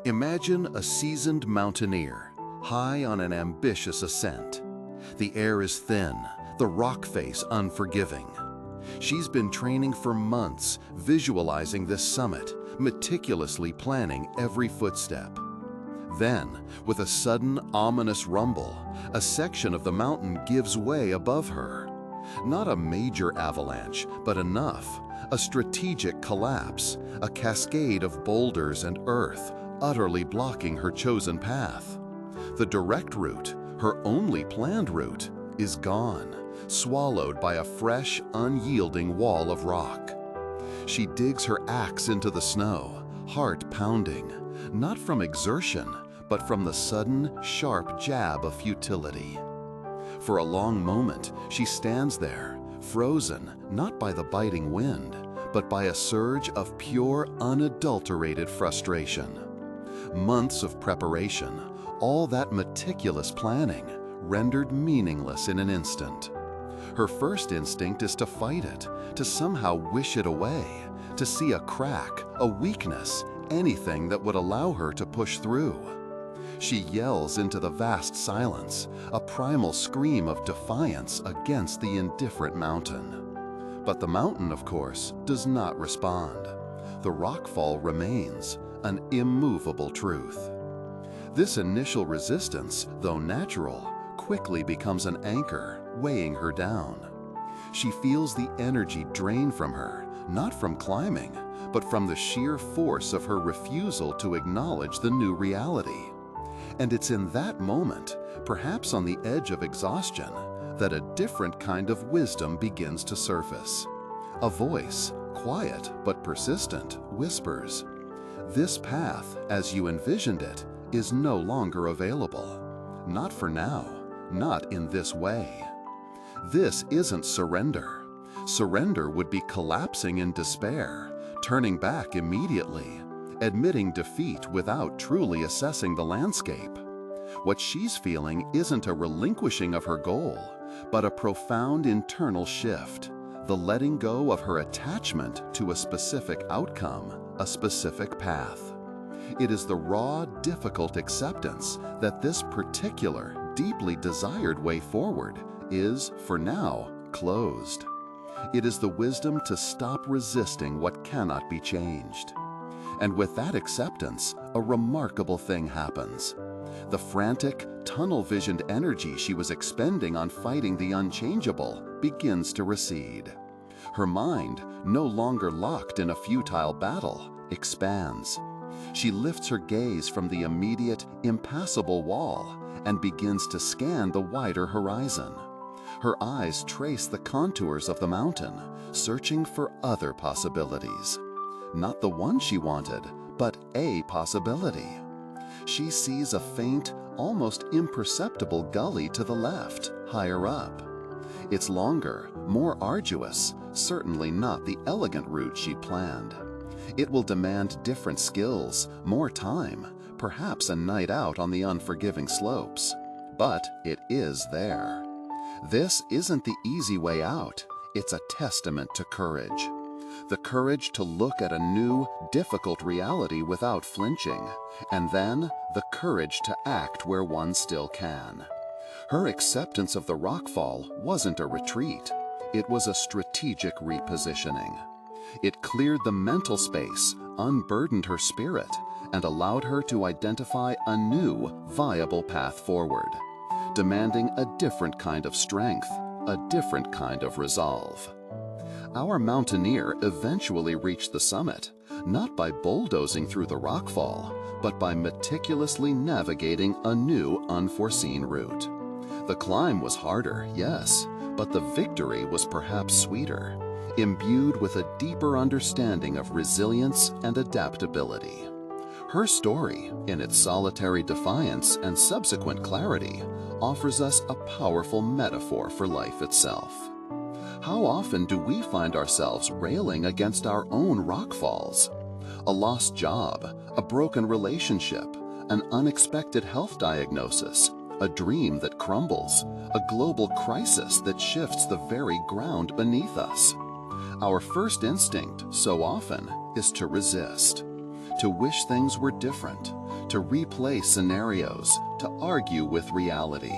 Imagine a seasoned mountaineer, high on an ambitious ascent. The air is thin, the rock face unforgiving. She's been training for months, visualizing this summit, meticulously planning every footstep. Then, with a sudden, ominous rumble, a section of the mountain gives way above her. Not a major avalanche, but enough, a strategic collapse, a cascade of boulders and earth, utterly blocking her chosen path. The direct route, her only planned route, is gone, swallowed by a fresh, unyielding wall of rock. She digs her axe into the snow, heart pounding, not from exertion, but from the sudden, sharp jab of futility. For a long moment, she stands there, frozen not by the biting wind, but by a surge of pure, unadulterated frustration. Months of preparation, all that meticulous planning, rendered meaningless in an instant. Her first instinct is to fight it, to somehow wish it away, to see a crack, a weakness, anything that would allow her to push through. She yells into the vast silence, a primal scream of defiance against the indifferent mountain. But the mountain, of course, does not respond. The rockfall remains, an immovable truth. This initial resistance, though natural, quickly becomes an anchor, weighing her down. She feels the energy drain from her, not from climbing, but from the sheer force of her refusal to acknowledge the new reality. And it's in that moment, perhaps on the edge of exhaustion, that a different kind of wisdom begins to surface. A voice, quiet but persistent, whispers, "This path, as you envisioned it, is no longer available. Not for now, not in this way." This isn't surrender. Surrender would be collapsing in despair, turning back immediately, admitting defeat without truly assessing the landscape. What she's feeling isn't a relinquishing of her goal, but a profound internal shift, the letting go of her attachment to a specific outcome, a specific path. It is the raw, difficult acceptance that this particular, deeply desired way forward is, for now, closed. It is the wisdom to stop resisting what cannot be changed. And with that acceptance, a remarkable thing happens. The frantic, tunnel-visioned energy she was expending on fighting the unchangeable begins to recede. Her mind, no longer locked in a futile battle, expands. She lifts her gaze from the immediate, impassable wall and begins to scan the wider horizon. Her eyes trace the contours of the mountain, searching for other possibilities. Not the one she wanted, but a possibility. She sees a faint, almost imperceptible gully to the left, higher up. It's longer, more arduous, certainly not the elegant route she'd planned. It will demand different skills, more time, perhaps a night out on the unforgiving slopes. But it is there. This isn't the easy way out. It's a testament to courage. The courage to look at a new, difficult reality without flinching, and then the courage to act where one still can. Her acceptance of the rockfall wasn't a retreat. It was a strategic repositioning. It cleared the mental space, unburdened her spirit, and allowed her to identify a new, viable path forward, demanding a different kind of strength, a different kind of resolve. Our mountaineer eventually reached the summit, not by bulldozing through the rockfall, but by meticulously navigating a new, unforeseen route. The climb was harder, yes, but the victory was perhaps sweeter, imbued with a deeper understanding of resilience and adaptability. Her story, in its solitary defiance and subsequent clarity, offers us a powerful metaphor for life itself. How often do we find ourselves railing against our own rockfalls? A lost job, a broken relationship, an unexpected health diagnosis, a dream that crumbles, a global crisis that shifts the very ground beneath us. Our first instinct, so often, is to resist, to wish things were different, to replay scenarios, to argue with reality.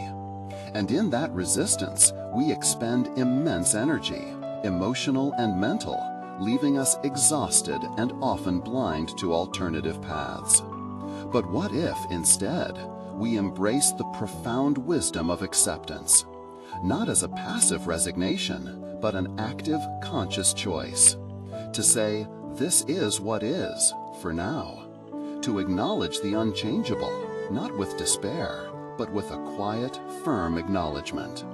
And in that resistance, we expend immense energy, emotional and mental, leaving us exhausted and often blind to alternative paths. But what if, instead, we embrace the profound wisdom of acceptance, not as a passive resignation, but an active, conscious choice, to say, this is what is, for now, to acknowledge the unchangeable, not with despair, but with a quiet, firm acknowledgement.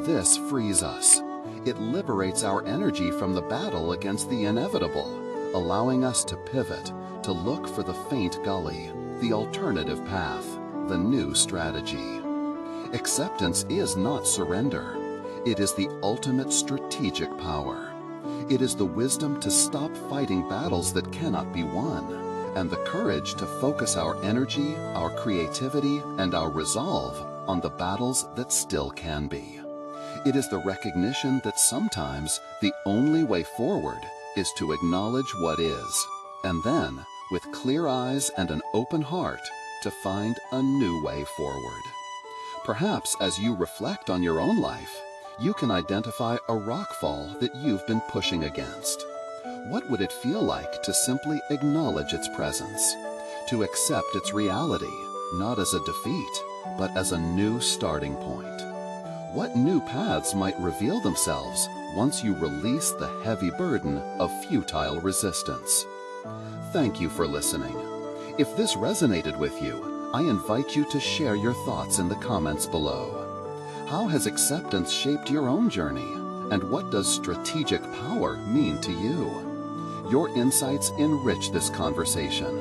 This frees us. It liberates our energy from the battle against the inevitable, allowing us to pivot, to look for the faint gully, the alternative path, the new strategy. Acceptance is not surrender. It is the ultimate strategic power. It is the wisdom to stop fighting battles that cannot be won, and the courage to focus our energy, our creativity, and our resolve on the battles that still can be. It is the recognition that sometimes the only way forward is to acknowledge what is, and then, with clear eyes and an open heart, to find a new way forward. Perhaps as you reflect on your own life, you can identify a rockfall that you've been pushing against. What would it feel like to simply acknowledge its presence, to accept its reality, not as a defeat, but as a new starting point? What new paths might reveal themselves once you release the heavy burden of futile resistance? Thank you for listening. If this resonated with you, I invite you to share your thoughts in the comments below. How has acceptance shaped your own journey? And what does strategic power mean to you? Your insights enrich this conversation.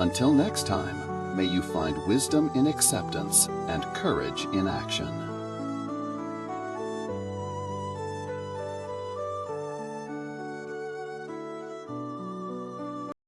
Until next time, may you find wisdom in acceptance and courage in action.